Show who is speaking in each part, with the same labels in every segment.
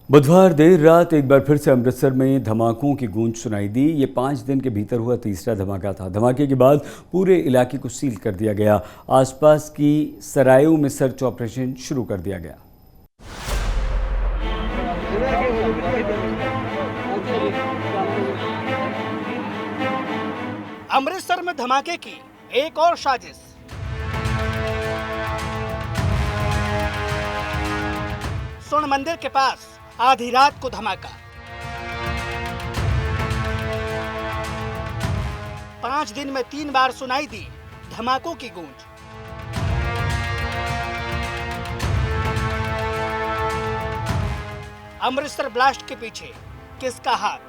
Speaker 1: बुधवार देर रात एक बार फिर से अमृतसर में धमाकों की गूंज सुनाई दी। ये 5 दिन के भीतर हुआ तीसरा धमाका था। धमाके के बाद पूरे इलाके को सील कर दिया गया। आसपास की सरायों में सर्च ऑपरेशन शुरू कर दिया गया।
Speaker 2: अमृतसर में धमाके की एक और साजिश। स्वर्ण मंदिर के पास आधी रात को धमाका। 5 दिन में 3 बार सुनाई दी धमाकों की गूंज। अमृतसर ब्लास्ट के पीछे किसका हाथ?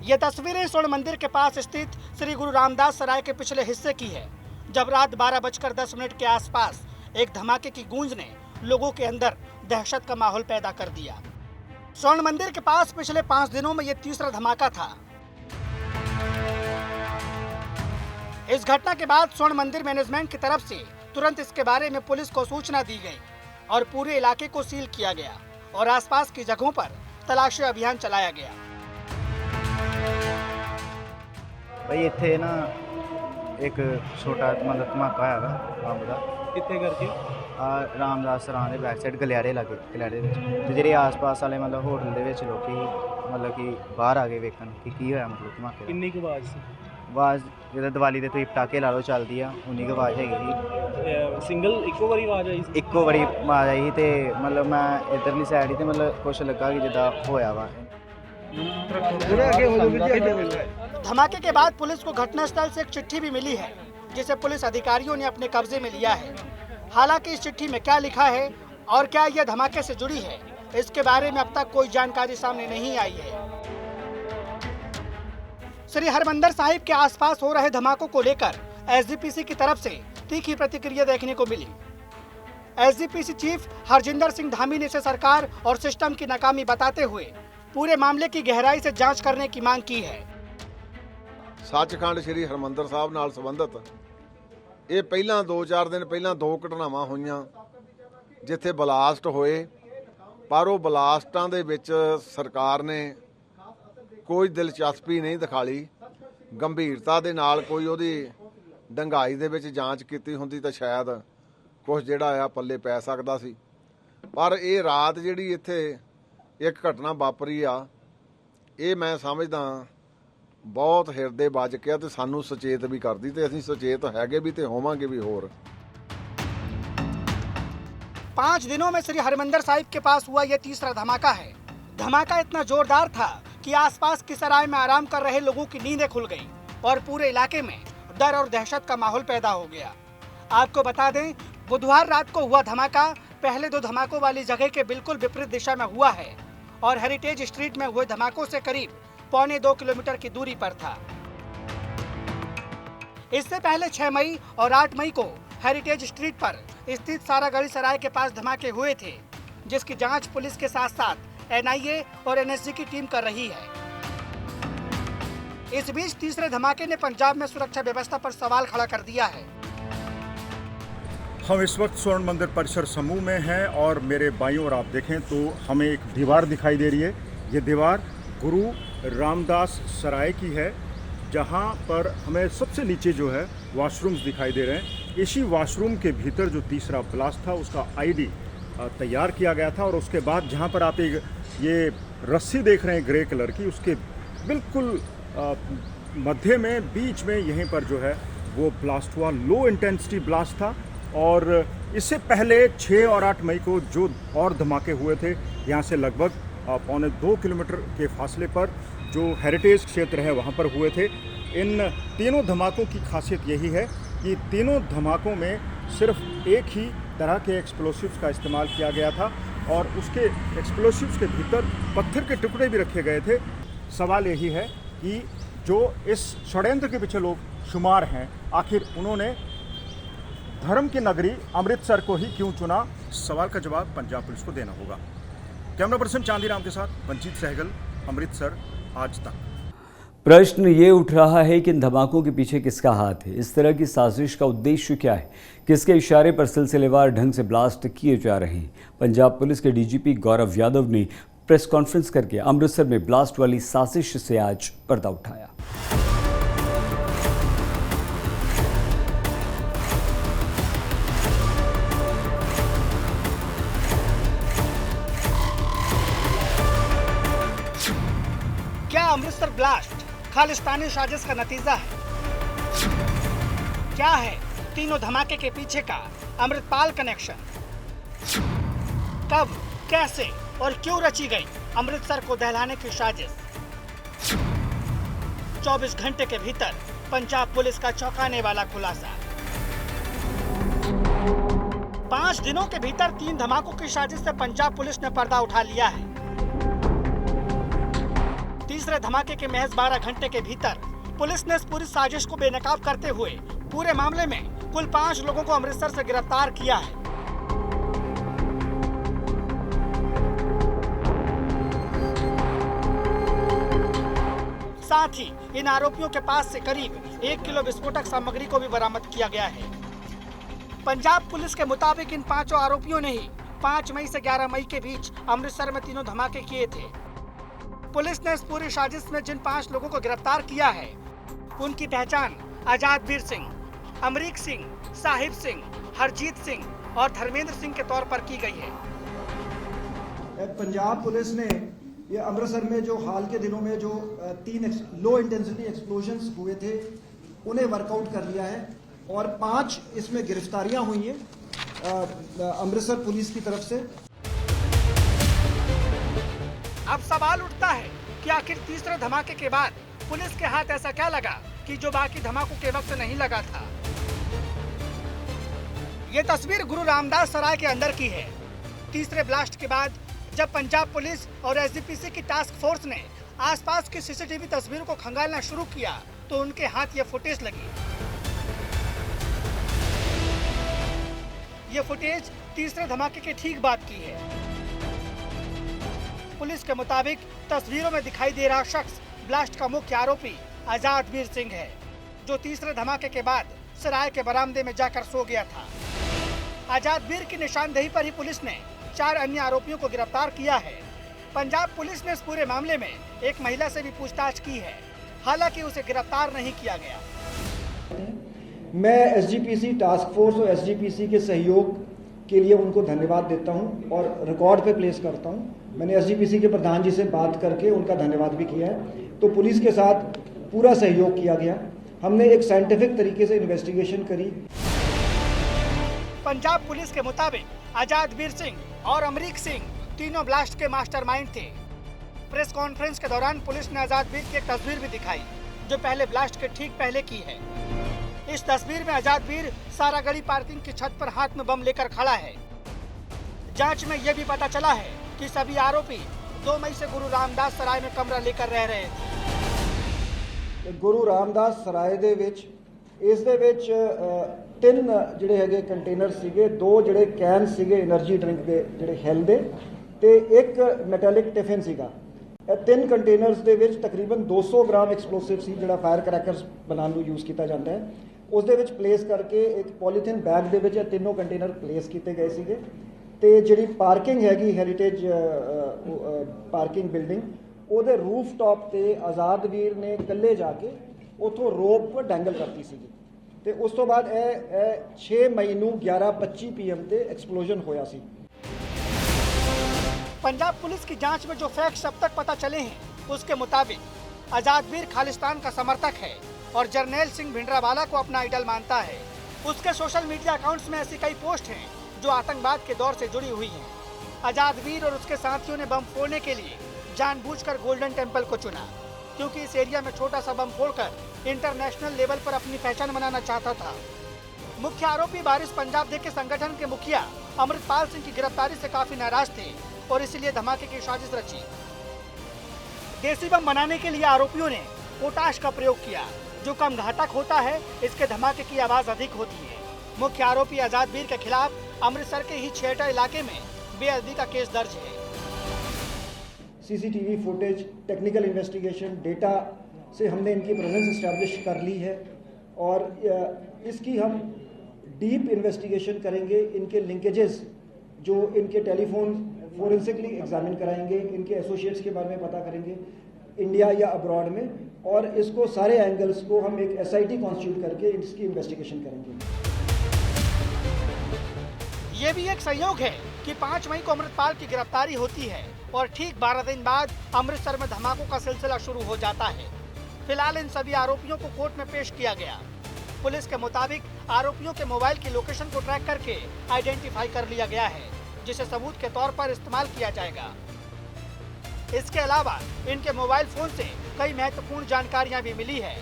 Speaker 2: ये तस्वीरें स्वर्ण मंदिर के पास स्थित श्री गुरु रामदास सराय के पिछले हिस्से की है, जब रात 12:10 के आसपास एक धमाके की गूंज ने लोगों के अंदर दहशत का माहौल पैदा कर दिया। स्वर्ण मंदिर के पास पिछले 5 दिनों में यह तीसरा धमाका था। इस घटना के बाद स्वर्ण मंदिर मैनेजमेंट की तरफ से तुरंत इसके बारे में पुलिस को सूचना दी गई और पूरे इलाके को सील किया गया और आसपास की जगहों पर तलाशी अभियान चलाया गया।
Speaker 3: भाई इत्थे ना एक छोटा मतलब धमाका आया बंब का
Speaker 4: कितने करके
Speaker 3: रामदास सराय के बैक साइड गलियारे लगे गलियारे ते जेह्ड़े आस-पास वाले मतलब होटल दे विच लोग मतलब कि बाहर आ गए वेखन कि होया मतलब धमाके
Speaker 4: किन्नी की आवाज़ सी
Speaker 3: आवाज़ जिद्दां दिवाली दे तुसीं पटाके ला लो चलदी आ उन्नी की आवाज़ हैगी
Speaker 4: सिंगल इक्को बारी आवाज़ आई सी?
Speaker 3: इक्को बारी आवाज़ आई ही ते मतलब मैं इधरली साइड ही ते मतलब कुछ लगा कि जिद्दां होया वा।
Speaker 2: धमाके के बाद पुलिस को घटनास्थल से एक चिट्ठी भी मिली है, जिसे पुलिस अधिकारियों ने अपने कब्जे में लिया है। हालांकि इस चिट्ठी में क्या लिखा है और क्या यह धमाके से जुड़ी है, इसके बारे में अब तक कोई जानकारी सामने नहीं आई है। श्री हरमंदिर साहिब के आसपास हो रहे धमाकों को लेकर एसजीपीसी की तरफ से तीखी प्रतिक्रिया देखने को मिली। एसजीपीसी चीफ हरजिंदर सिंह धामी ने इसे सरकार और सिस्टम की नाकामी बताते हुए पूरे मामले की गहराई से जांच करने की मांग की है।
Speaker 5: सचखंड श्री हरमंदिर साहब नाल संबंधित ਇਹ ਪਹਿਲਾਂ 2-4 ਦਿਨ ਪਹਿਲਾਂ 2 ਘਟਨਾਵਾਂ ਹੋਈਆਂ ਜਿੱਥੇ ਬਲਾਸਟ ਹੋਏ, ਪਰ ਉਹ ਬਲਾਸਟਾਂ ਦੇ ਵਿੱਚ ਸਰਕਾਰ ਨੇ ਕੋਈ ਦਿਲਚਸਪੀ ਨਹੀਂ ਦਿਖਾਲੀ। ਗੰਭੀਰਤਾ ਦੇ ਨਾਲ ਕੋਈ ਉਹਦੀ ਡੰਗਾਈ ਦੇ ਵਿੱਚ ਜਾਂਚ ਕੀਤੀ ਹੁੰਦੀ ਤਾਂ ਸ਼ਾਇਦ ਕੁਝ ਜਿਹੜਾ ਆ ਪੱਲੇ ਪੈ ਸਕਦਾ ਸੀ। ਪਰ ਇਹ ਰਾਤ ਜਿਹੜੀ ਇੱਥੇ ਇੱਕ ਘਟਨਾ ਵਾਪਰੀ ਆ, ਇਹ ਮੈਂ ਸਮਝਦਾ बहुत हिरदे बज के ते सानू सचेत भी कर दी ते असीं सचेत हैगे भी ते होवांगे भी होर।
Speaker 2: 5 दिनों में श्री हरमंदिर साहिब के पास हुआ यह तीसरा धमाका है। धमाका इतना जोरदार था कि आसपास की सराय में आराम कर रहे लोगों की नींदें खुल गई और पूरे इलाके में डर और दहशत का माहौल पैदा हो गया। आपको बता दें, बुधवार रात को हुआ धमाका पहले 2 धमाकों वाली जगह के बिल्कुल विपरीत दिशा में हुआ है और हेरिटेज स्ट्रीट में हुए धमाकों से करीब 1.25 किलोमीटर की दूरी पर था। इससे पहले 6 मई और 8 मई को हेरिटेज स्ट्रीट पर स्थित सारागढ़ी सराय के पास धमाके हुए थे, जिसकी जांच पुलिस के साथ साथ एनआईए और एनएसजी की टीम कर रही है। इस बीच तीसरे धमाके ने पंजाब में सुरक्षा व्यवस्था पर सवाल खड़ा कर दिया है।
Speaker 6: हम इस वक्त स्वर्ण मंदिर परिसर समूह में हैं और मेरे बाईं ओर आप देखें तो हमें एक दीवार दिखाई दे रही है। ये दीवार गुरु रामदास सराय की है, जहाँ पर हमें सबसे नीचे जो है वॉशरूम्स दिखाई दे रहे हैं। इसी वॉशरूम के भीतर जो तीसरा ब्लास्ट था उसका आईडी तैयार किया गया था और उसके बाद जहाँ पर आप एक ये रस्सी देख रहे हैं ग्रे कलर की, उसके बिल्कुल मध्य में बीच में यहीं पर जो है वो ब्लास्ट हुआ। लो इंटेंसिटी ब्लास्ट था और इससे पहले 6 और 8 मई को जो और धमाके हुए थे यहाँ से लगभग 1.25 किलोमीटर के फासले पर जो हेरिटेज क्षेत्र है वहाँ पर हुए थे। इन तीनों धमाकों की खासियत यही है कि तीनों धमाकों में सिर्फ एक ही तरह के एक्सप्लोसिव्स का इस्तेमाल किया गया था और उसके एक्सप्लोसिव्स के भीतर पत्थर के टुकड़े भी रखे गए थे। सवाल यही है कि जो इस षड्यंत्र के पीछे लोग शुमार हैं, आखिर उन्होंने धर्म की नगरी अमृतसर को ही क्यों चुना? सवाल का जवाब पंजाब पुलिस को देना होगा। कैमरा पर्सन चांदीराम के साथ मंजीत सहगल, अमृतसर, आज तक।
Speaker 1: प्रश्न ये उठ रहा है कि इन धमाकों के पीछे किसका हाथ है। इस तरह की साजिश का उद्देश्य क्या है, किसके इशारे पर सिलसिलेवार ढंग से ब्लास्ट किए जा रहे हैं। पंजाब पुलिस के डीजीपी गौरव यादव ने प्रेस कॉन्फ्रेंस करके अमृतसर में ब्लास्ट वाली साजिश से आज पर्दा उठाया।
Speaker 2: क्या अमृतसर ब्लास्ट खालिस्तानी साजिश का नतीजा है? क्या है तीनों धमाके के पीछे का अमृतपाल कनेक्शन? कब, कैसे और क्यों रची गई अमृतसर को दहलाने की साजिश? 24 घंटे के भीतर पंजाब पुलिस का चौंकाने वाला खुलासा। 5 दिनों के भीतर 3 धमाकों की साजिश से पंजाब पुलिस ने पर्दा उठा लिया है। तीसरे धमाके के महज 12 घंटे के भीतर पुलिस ने इस पूरी साजिश को बेनकाब करते हुए पूरे मामले में कुल 5 लोगों को अमृतसर से गिरफ्तार किया है। साथ ही इन आरोपियों के पास से करीब 1 किलो विस्फोटक सामग्री को भी बरामद किया गया है। पंजाब पुलिस के मुताबिक इन 5 आरोपियों ने ही 5 मई से 11 मई के बीच अमृतसर में तीनों धमाके किए थे। पुलिस ने इस पूरी साजिश में जिन 5 लोगों को गिरफ्तार किया है, उनकी पहचान आजादवीर सिंह, अमरीक सिंह, साहिब सिंह, हरजीत सिंह और धर्मेंद्र सिंह के तौर पर की गई है।
Speaker 7: पंजाब पुलिस ने ये अमृतसर में जो हाल के दिनों में जो 3 लो इंटेंसिटी एक्सप्लोजन्स हुए थे, उन्हें वर्कआउट कर लिया है और 5 इसमें गिरफ्तारियां हुई हैं अमृतसर पुलिस की तरफ से।
Speaker 2: अब सवाल उठता है कि आखिर तीसरे धमाके के बाद पुलिस के हाथ ऐसा क्या लगा कि जो बाकी धमाकों के वक्त नहीं लगा था। ये तस्वीर गुरु रामदास सराय के अंदर की है। तीसरे ब्लास्ट के बाद जब पंजाब पुलिस और एसजीपीसी की टास्क फोर्स ने आसपास की सीसीटीवी तस्वीरों को खंगालना शुरू किया तो उनके हाथ ये फुटेज लगी। ये फुटेज तीसरे धमाके के ठीक बाद की है। पुलिस के मुताबिक तस्वीरों में दिखाई दे रहा शख्स ब्लास्ट का मुख्य आरोपी आजादवीर सिंह है, जो तीसरे धमाके के बाद सराय के बरामदे में जाकर सो गया था। आजादवीर की निशानदेही पर ही पुलिस ने 4 अन्य आरोपियों को गिरफ्तार किया है। पंजाब पुलिस ने इस पूरे मामले में एक महिला से भी पूछताछ की है, हालांकि उसे गिरफ्तार नहीं किया गया।
Speaker 7: मैं एसजीपीसी टास्क फोर्स और एसजीपीसी के सहयोग के लिए उनको धन्यवाद देता हूं और रिकॉर्ड पे प्लेस करता हूं। मैंने एसजीपीसी के प्रधान जी से बात करके उनका धन्यवाद भी किया है। तो पुलिस के साथ पूरा सहयोग किया गया। हमने एक साइंटिफिक तरीके से इन्वेस्टिगेशन करी।
Speaker 2: पंजाब पुलिस के मुताबिक आजादवीर सिंह और अमरीक सिंह तीनों ब्लास्ट के मास्टरमाइंड थे। प्रेस कॉन्फ्रेंस के दौरान पुलिस ने आजादवीर की एक तस्वीर भी दिखाई, जो पहले ब्लास्ट के ठीक पहले की है। इस तस्वीर में आजादवीर सारागढ़ी पार्किंग की छत पर हाथ में बम लेकर खड़ा है। जांच में यह भी पता चला है कि सभी आरोपी 2 मई से गुरु रामदास सराय में कमरा लेकर रह रहे थे।
Speaker 7: गुरु रामदास सराय ਦੇ ਵਿੱਚ ਇਸ ਦੇ ਵਿੱਚ 3 ਜਿਹੜੇ ਹੈਗੇ ਕੰਟੇਨਰ ਸੀਗੇ, 2 ਜਿਹੜੇ ਕੈਨ ਸੀਗੇ એનર્ਜੀ ਡਰਿੰਕ ਦੇ ਜਿਹੜੇ ਹੈਲ ਦੇ ਤੇ 1 ਮੈਟੈਲਿਕ ਟਿਫਿਨ ਸੀਗਾ। ਇਹ 3 ਕੰਟੇਨਰਸ ਦੇ ਵਿੱਚ ਤਕਰੀਬਨ 200 ਗ੍ਰਾਮ ਐਕਸਪਲੋਸਿਵ ਸੀ, ਜਿਹੜਾ ਫਾਇਰ ਕਰੈਕਰਸ ਬਣਾਉਣ ਨੂੰ ਯੂਜ਼ ਕੀਤਾ ਜਾਂਦਾ ਹੈ। ਉਸ ਦੇ ਵਿੱਚ ਪਲੇਸ ਕਰਕੇ ਇੱਕ ਪੋਲੀਥੀਨ ਬੈਗ ਦੇ ਵਿੱਚ ਇਹ ਤਿੰਨੋਂ ਕੰਟੇਨਰ ਪਲੇਸ ਕੀਤੇ ਗਏ ਸੀਗੇ ਤੇ ਜਿਹੜੀ ਪਾਰਕਿੰਗ ਹੈਗੀ ਹੈਰੀਟੇਜ ਪਾਰਕਿੰਗ ਬਿਲਡਿੰਗ, ਉਹਦੇ ਰੂਫ ਟਾਪ ਤੇ ਆਜ਼ਾਦਵੀਰ ਨੇ ਇਕੱਲੇ ਜਾ ਕੇ ਉੱਥੋਂ ਰੋਪ ਡੈਂਗਲ ਕਰਤੀ ਸੀਗੀ ਤੇ ਉਸ ਤੋਂ ਬਾਅਦ ਇਹ 6 ਮਈ ਨੂੰ 11:25 PM ਤੇ ਐਕਸਪਲੋਜਨ ਹੋਇਆ ਸੀ।
Speaker 2: पंजाब पुलिस की जांच में जो फैक्ट्स अब तक पता चले हैं, उसके मुताबिक आजादवीर खालिस्तान का समर्थक है और जर्नैल सिंह भिंडरावाला को अपना आइडल मानता है। उसके सोशल मीडिया अकाउंट्स में ऐसी कई पोस्ट हैं जो आतंकवाद के दौर से जुड़ी हुई हैं। आजादवीर और उसके साथियों ने बम फोड़ने के लिए जानबूझकर गोल्डन टेम्पल को चुना, क्योंकि इस एरिया में छोटा सा बम फोड़कर इंटरनेशनल लेवल पर अपनी पहचान बनाना चाहता था। मुख्य आरोपी वारिस पंजाब दे के संगठन के मुखिया अमृतपाल सिंह की गिरफ्तारी से काफी नाराज थे और इसलिए धमाके की साजिश रची। देसी बम बनाने के लिए आरोपियों ने पोटाश का प्रयोग किया, जो कम घातक होता है। इसके धमाके की आवाज अधिक होती है। मुख्य आरोपी आजादवीर के खिलाफ अमृतसर के ही छेटा इलाके में बेअदबी का केस दर्ज है।
Speaker 7: CCTV footage, technical investigation, data से हमने इनकी प्रेजेंस इस्टेब्लिश कर ली है और इसकी हम डीप इन्वेस्टिगेशन करेंगे। इनके लिंकेजेस जो इनके टेलीफोन फोरेंसिकली एग्जामिन कराएंगे, इनके एसोसिएट्स के बारे में पता करेंगे इंडिया या अब्रॉड में, और इसको सारे एंगल्स को हम एक एसआईटी कॉन्स्टिट्यूट करके इसकी इन्वेस्टिगेशन करेंगे।
Speaker 2: ये भी एक संयोग है कि 5 मई को अमृतपाल की गिरफ्तारी होती है और ठीक 12 दिन बाद अमृतसर में धमाकों का सिलसिला शुरू हो जाता है। फिलहाल इन सभी आरोपियों को कोर्ट में पेश किया गया। पुलिस के मुताबिक आरोपियों के मोबाइल की लोकेशन को ट्रैक करके आइडेंटिफाई कर लिया गया है, जिसे सबूत के तौर पर इस्तेमाल किया जाएगा। इसके अलावा इनके मोबाइल फोन से कई महत्वपूर्ण जानकारियां भी मिली है।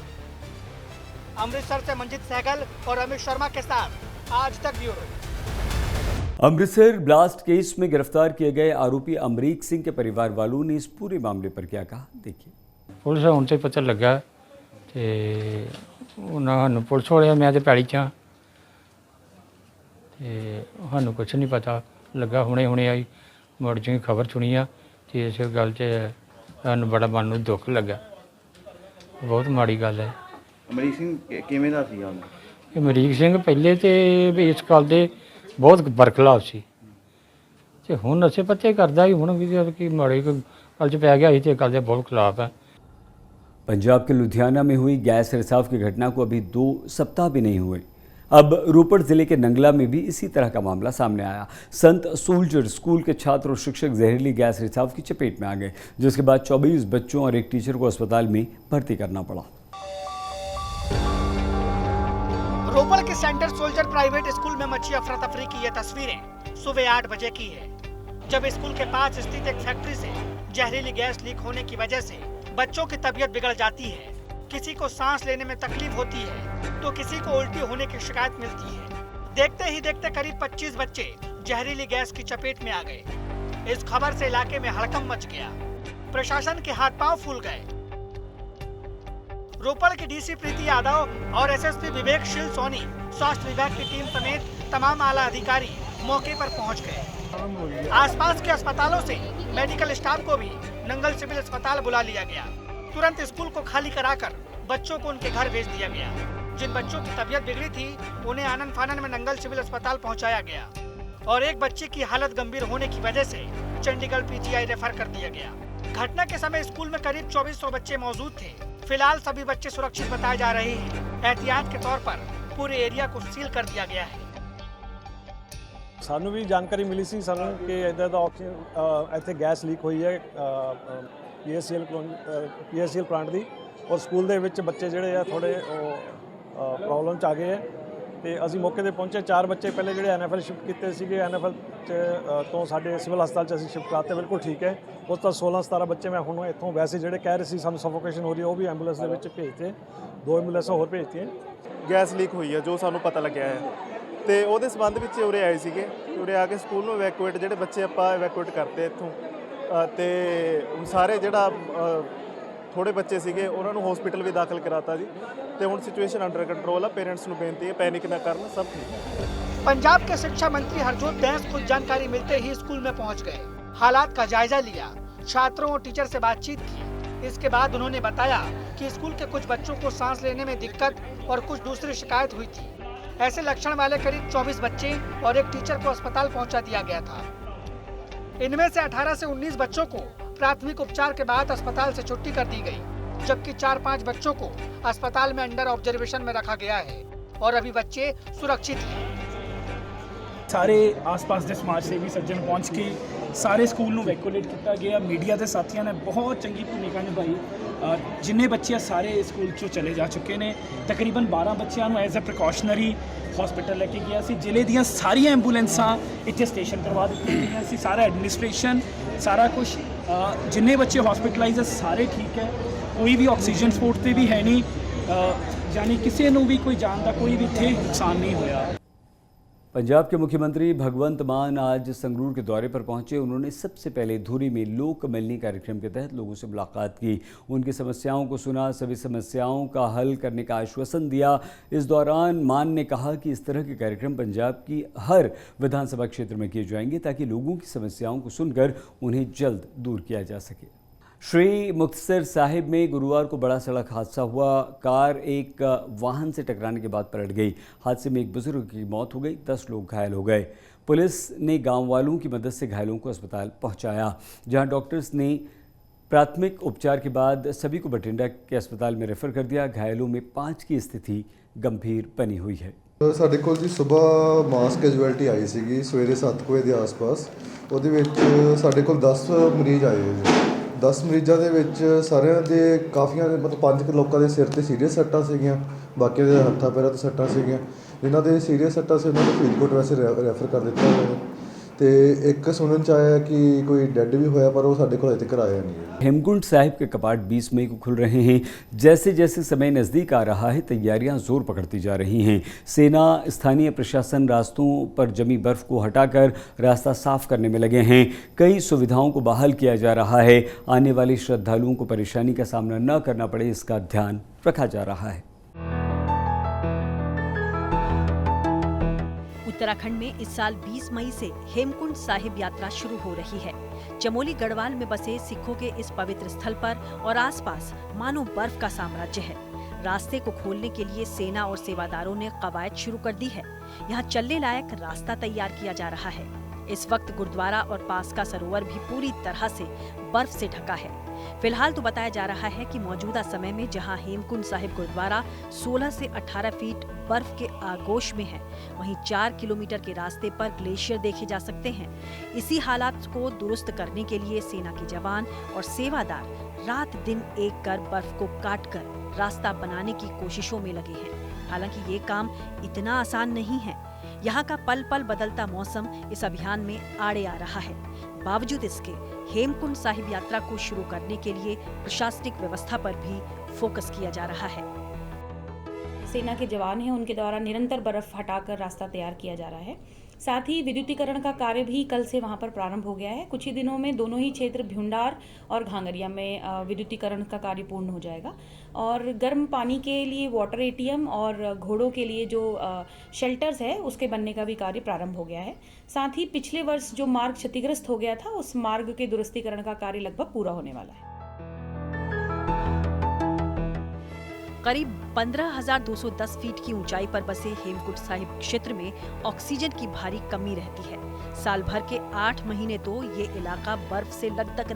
Speaker 2: अमृतसर से मंजित सहगल और अमित शर्मा के साथ आज तक ब्यूरो।
Speaker 1: अमृतसर ब्लास्ट केस में गिरफ्तार किए गए आरोपी अमरीक सिंह के परिवार वालों ने इस पूरे मामले पर क्या कहा, देखिए।
Speaker 8: पुलिस ਹੁਣ ਤੇ ਪਤਾ ਲੱਗਾ ਤੇ ਉਹਨਾਂ ਨੂੰ ਪੁਲਿਸ ਵਾਲਿਆਂ ਮੈਂ ਤੇ ਪੈਲੀ 'ਚ ਹਾਂ ਤੇ ਸਾਨੂੰ ਕੁਝ ਨਹੀਂ ਪਤਾ ਲੱਗਾ। ਹੁਣੇ ਆਈ ਮੁੜ ਜੀ ਖਬਰ ਸੁਣੀ ਆ ਤੇ ਇਸ ਗੱਲ 'ਚ ਸਾਨੂੰ ਬੜਾ ਮਨ ਨੂੰ ਦੁੱਖ ਲੱਗਾ। ਬਹੁਤ ਮਾੜੀ ਗੱਲ ਹੈ।
Speaker 3: ਅਮਰੀਕ ਸਿੰਘ ਕਿਵੇਂ ਦਾ ਸੀ ਉਹਨੂੰ?
Speaker 8: ਇਹ ਅਮਰੀਕ ਸਿੰਘ ਪਹਿਲੇ ਤੇ ਵੀ ਇਸ ਗੱਲ ਦੇ ਬਹੁਤ ਬਰਖਲਾਫ ਸੀ ਤੇ ਹੁਣ ਨਸ਼ੇ ਪੱਤੇ ਕਰਦਾ ਹੀ, ਹੁਣ ਵੀ ਕੀ ਮਾੜੀ ਗੱਲ 'ਚ ਪੈ ਗਿਆ ਸੀ ਤੇ ਗੱਲ ਦੇ ਬਹੁਤ ਖਿਲਾਫ ਹੈ।
Speaker 1: पंजाब के लुधियाना में हुई गैस रिसाव की घटना को अभी 2 सप्ताह भी नहीं हुए। अब रोपड़ जिले के नंगला में भी इसी तरह का मामला सामने आया। संत सोल्जर स्कूल के छात्र और शिक्षक जहरीली गैस रिसाव की चपेट में आ गए, जिसके बाद 24 बच्चों और एक टीचर को अस्पताल में भर्ती करना पड़ा।
Speaker 2: रोपड़ के सेंटर सोल्जर प्राइवेट स्कूल में मची अफरा तफरी की ये तस्वीरें सुबह 8 बजे की है, जब स्कूल के पास स्थित एक फैक्ट्री से जहरीली गैस लीक होने की वजह से बच्चों की तबीयत बिगड़ जाती है। किसी को सांस लेने में तकलीफ होती है तो किसी को उल्टी होने की शिकायत मिलती है। देखते ही देखते करीब 25 बच्चे जहरीली गैस की चपेट में आ गए। इस खबर से इलाके में हड़कंप मच गया। प्रशासन के हाथ पांव फूल गए। रोपड़ की डीसी प्रीति यादव और एसएसपी विवेकशील सोनी, स्वास्थ्य विभाग की टीम समेत तमाम आला अधिकारी मौके पर पहुंच गए। आसपास के अस्पतालों से मेडिकल स्टाफ को भी नंगल सिविल अस्पताल बुला लिया गया। तुरंत स्कूल को खाली कराकर बच्चों को उनके घर भेज दिया गया। जिन बच्चों की तबीयत बिगड़ी थी उन्हें आनन फानन में नंगल सिविल अस्पताल पहुंचाया गया और एक बच्चे की हालत गंभीर होने की वजह से चंडीगढ़ पीजीआई रेफर कर दिया गया। घटना के समय स्कूल में करीब 2400 बच्चे मौजूद थे। फिलहाल सभी बच्चे सुरक्षित बताए जा रहे हैं। एहतियात के तौर पर पूरे एरिया को सील कर दिया गया है।
Speaker 4: ਸਾਨੂੰ ਵੀ ਜਾਣਕਾਰੀ ਮਿਲੀ ਸੀ ਸਾਨੂੰ ਕਿ ਇੱਦਾਂ ਦਾ ਇੱਥੇ ਗੈਸ ਲੀਕ ਹੋਈ ਹੈ ਪੀਐਸਸੀਐਲ ਪਲਾਂਟ ਦੀ, ਔਰ ਸਕੂਲ ਦੇ ਵਿੱਚ ਬੱਚੇ ਜਿਹੜੇ ਆ ਥੋੜੇ ਪ੍ਰੋਬਲਮ 'ਚ ਆ ਗਏ ਹੈ ਤੇ ਅਸੀਂ ਮੌਕੇ ਤੇ ਪਹੁੰਚੇ। 4 ਬੱਚੇ ਪਹਿਲੇ ਜਿਹੜੇ ਐਨਐਫਐਲ ਸ਼ਿਫਟ ਕੀਤੇ ਸੀਗੇ, ਐਨਐਫਐਲ 'ਚ ਤੋਂ ਸਾਡੇ ਸਿਵਲ ਹਸਪਤਾਲ 'ਚ ਅਸੀਂ ਸ਼ਿਫਟ ਕਰਾਤੇ, ਬਿਲਕੁਲ ਠੀਕ ਹੈ। ਉਸ ਤੋਂ 16-17 ਬੱਚੇ ਮੈਂ ਹੁਣ ਇੱਥੋਂ ਵੈਸੇ ਜਿਹੜੇ ਕਹਿ ਰਹੇ ਸੀ ਸਾਨੂੰ ਸਫੋਕੇਸ਼ਨ ਹੋ ਰਹੀ ਹੈ ਉਹ ਵੀ ਐਂਬੂਲੈਂਸ ਦੇ ਵਿੱਚ ਭੇਜਤੇ, 2 ਐਂਬੂਲੈਂਸਾਂ ਹੋਰ ਭੇਜਤੀਆਂ।
Speaker 9: ਗੈਸ ਲੀਕ ਹੋਈ ਹੈ ਜੋ ਸਾਨੂੰ ਪਤਾ ਲੱਗਿਆ ਹੈ ਤੇ ਉਹਦੇ ਸੰਬੰਧ ਵਿੱਚ ਉਰੇ ਆਏ ਸੀਗੇ। ਉਰੇ ਆ ਕੇ ਸਕੂਲ ਨੂੰ ਇਵੈਕੂਏਟ ਜਿਹੜੇ ਬੱਚੇ ਆਪਾਂ ਇਵੈਕੂਏਟ ਕਰਤੇ ਇੱਥੋਂ ਤੇ ਹੁਣ ਸਾਰੇ ਜਿਹੜਾ ਥੋੜੇ ਬੱਚੇ ਸੀਗੇ ਉਹਨਾਂ ਨੂੰ ਹਸਪੀਟਲ ਵੀ ਦਾਖਲ ਕਰਾਤਾ ਜੀ ਤੇ ਹੁਣ ਸਿਚੁਏਸ਼ਨ ਅੰਡਰ ਕੰट्रोल है। पेरेंट्स ਨੂੰ ਬੇਨਤੀ ਹੈ पैनिक ना करना, सब ठीक है।
Speaker 2: पंजाब के शिक्षा मंत्री हरजोत बैंस खुद जानकारी मिलते ही स्कूल में पहुंच गए, हालात का जायजा लिया, छात्रों और टीचर से बातचीत की। इसके बाद उन्होंने बताया कि स्कूल के कुछ बच्चों को सांस लेने में दिक्कत और कुछ दूसरी शिकायत हुई थी। ऐसे लक्षण वाले करीब 24 बच्चे और एक टीचर को अस्पताल पहुंचा दिया गया था। इनमें से 18 से 19 बच्चों को प्राथमिक उपचार के बाद अस्पताल से छुट्टी कर दी गई, जबकि 4-5 बच्चों को अस्पताल में अंडर ऑब्जर्वेशन में रखा गया है और अभी बच्चे सुरक्षित हैं।
Speaker 10: सारे आस-पास के समाज सेवी सज्जन पहुँच के सारे स्कूल ਨੂੰ ਵੈਕੂਲੇਟ ਕੀਤਾ ਗਿਆ। मीडिया के साथियों ने बहुत चंगी भूमिका निभाई। जिन्ने बच्चे सारे स्कूल चों चले जा चुके हैं, तकरीबन 12 बच्चों को एज ए प्रिकॉशनरी हॉस्पिटल लेके गया सी। जिले ਦੀਆਂ ਸਾਰੀਆਂ ਐਂਬੂਲੈਂਸਾਂ ਇੱਥੇ ਸਟੇਸ਼ਨ ਕਰਵਾ ਦਿੱਤੀਆਂ ਗਈਆਂ ਸੀ। ਸਾਰਾ ਐਡਮਿਨਿਸਟ੍ਰੇਸ਼ਨ ਸਾਰਾ ਕੁਝ, ਜਿੰਨੇ ਬੱਚੇ ਹਸਪੀਟਲਾਈਜ਼ ਸਾਰੇ ਠੀਕ ਹੈ, ਕੋਈ ਵੀ ਆਕਸੀਜਨ ਸਪੋਰਟ ਤੇ ਵੀ ਹੈ ਨਹੀਂ, यानी किसी ਨੂੰ ਵੀ कोई जान का कोई भी इत्थे नुकसान नहीं होया।
Speaker 1: पंजाब के मुख्यमंत्री भगवंत मान आज संगरूर के दौरे पर पहुंचे। उन्होंने सबसे पहले धुरी में लोक मिलनी कार्यक्रम के तहत लोगों से मुलाकात की, उनकी समस्याओं को सुना, सभी समस्याओं का हल करने का आश्वासन दिया। इस दौरान मान ने कहा कि इस तरह के कार्यक्रम पंजाब की हर विधानसभा क्षेत्र में किए जाएंगे ताकि लोगों की समस्याओं को सुनकर उन्हें जल्द दूर किया जा सके। श्री मुक्तसर साहिब में गुरुवार को बड़ा सड़क हादसा हुआ। कार एक वाहन से टकराने के बाद पलट गई। हादसे में एक बुजुर्ग की मौत हो गई, 10 लोग घायल हो गए। पुलिस ने गांव वालों की मदद से घायलों को अस्पताल पहुंचाया, जहां डॉक्टर्स ने प्राथमिक उपचार के बाद सभी को बठिंडा के अस्पताल में रेफर कर दिया। घायलों में 5 की स्थिति गंभीर बनी हुई है।
Speaker 11: ਸਾਡੇ ਕੋਲ ਜੀ ਸਵੇਰ ਮਾਸ ਕੈਜੁਅਲਟੀ ਆਈ ਸੀਗੀ ਸਵੇਰੇ 7 ਵਜੇ ਦੇ ਆਸ-ਪਾਸ। ਉਹਦੇ ਵਿੱਚ ਸਾਡੇ ਕੋਲ 10 ਮਰੀਜ਼ ਆਏ ਹੋਏ ਜੀ। 10 ਮਰੀਜ਼ਾਂ ਦੇ ਵਿੱਚ ਸਾਰਿਆਂ ਦੇ ਕਾਫੀਆਂ ਦੇ ਮਤਲਬ 5 ਲੋਕਾਂ ਦੇ ਸਿਰ ਤੇ ਸੀਰੀਅਸ ਸੱਟਾਂ ਸੀਗੀਆਂ, ਬਾਕੀ ਦੇ ਹੱਥਾਂ ਪੈਰਾਂ ਤੇ ਸੱਟਾਂ ਸੀਗੀਆਂ। ਜਿਨ੍ਹਾਂ ਦੇ ਸੀਰੀਅਸ ਸੱਟਾਂ ਸੀ ਉਹਨਾਂ ਨੂੰ ਫਰੀਦਕੋਟ ਵੈਸੇ ਰੈਫਰ ਕਰ ਦਿੱਤਾ ਹੋਇਆ ਹੈ ਤੇ ਇੱਕ ਸੁਣਨ ਚ आया कि कोई डेड भी होया पर वो साढ़े को अजे तक आया नहीं है।
Speaker 1: हेमकुंड साहिब के कपाट 20 मई को खुल रहे हैं। जैसे जैसे समय नज़दीक आ रहा है, तैयारियां जोर पकड़ती जा रही हैं। सेना, स्थानीय प्रशासन रास्तों पर जमी बर्फ को हटाकर रास्ता साफ करने में लगे हैं। कई सुविधाओं को बहाल किया जा रहा है। आने वाले श्रद्धालुओं को परेशानी का सामना न करना पड़े, इसका ध्यान रखा जा रहा है।
Speaker 12: उत्तराखंड में इस साल 20 मई से हेमकुंड साहिब यात्रा शुरू हो रही है। चमोली गढ़वाल में बसे सिखों के इस पवित्र स्थल पर और आसपास मानो बर्फ का साम्राज्य है। रास्ते को खोलने के लिए सेना और सेवादारों ने कवायद शुरू कर दी है। यहाँ चलने लायक रास्ता तैयार किया जा रहा है। इस वक्त गुरुद्वारा और पास का सरोवर भी पूरी तरह से बर्फ से ढका है। फिलहाल तो बताया जा रहा है कि मौजूदा समय में जहां हेमकुंड साहिब गुरुद्वारा 16 से 18 फीट बर्फ के आगोश में है, वहीं 4 किलोमीटर के रास्ते पर ग्लेशियर देखे जा सकते हैं। इसी हालात को दुरुस्त करने के लिए सेना के जवान और सेवादार रात दिन एक कर बर्फ को काटकर रास्ता बनाने की कोशिशों में लगे हैं। हालांकि ये काम इतना आसान नहीं है। यहाँ का पल पल बदलता मौसम इस अभियान में आड़े आ रहा है। बावजूद इसके हेमकुंड साहिब यात्रा को शुरू करने के लिए प्रशासनिक व्यवस्था पर भी फोकस किया जा रहा है।
Speaker 13: सेना के जवान हैं, उनके द्वारा निरंतर बर्फ हटाकर रास्ता तैयार किया जा रहा है। साथ ही विद्युतीकरण का कार्य भी कल से वहां पर प्रारंभ हो गया है। कुछ ही दिनों में दोनों ही क्षेत्र भ्यूंडार और घांगरिया में विद्युतीकरण का कार्य पूर्ण हो जाएगा और गर्म पानी के लिए वाटर एटीएम और घोड़ों के लिए जो शेल्टर्स है उसके बनने का भी कार्य प्रारंभ हो गया है। साथ ही पिछले वर्ष जो मार्ग क्षतिग्रस्त हो गया था उस मार्ग के दुरुस्तीकरण का कार्य लगभग पूरा होने वाला है।
Speaker 12: करीब 15,210 फीट की ऊंचाई पर बसे हेमकुंड साहिब क्षेत्र में ऑक्सीजन की भारी कमी रहती है। साल भर के 8 महीने तो ये इलाका बर्फ से लकदक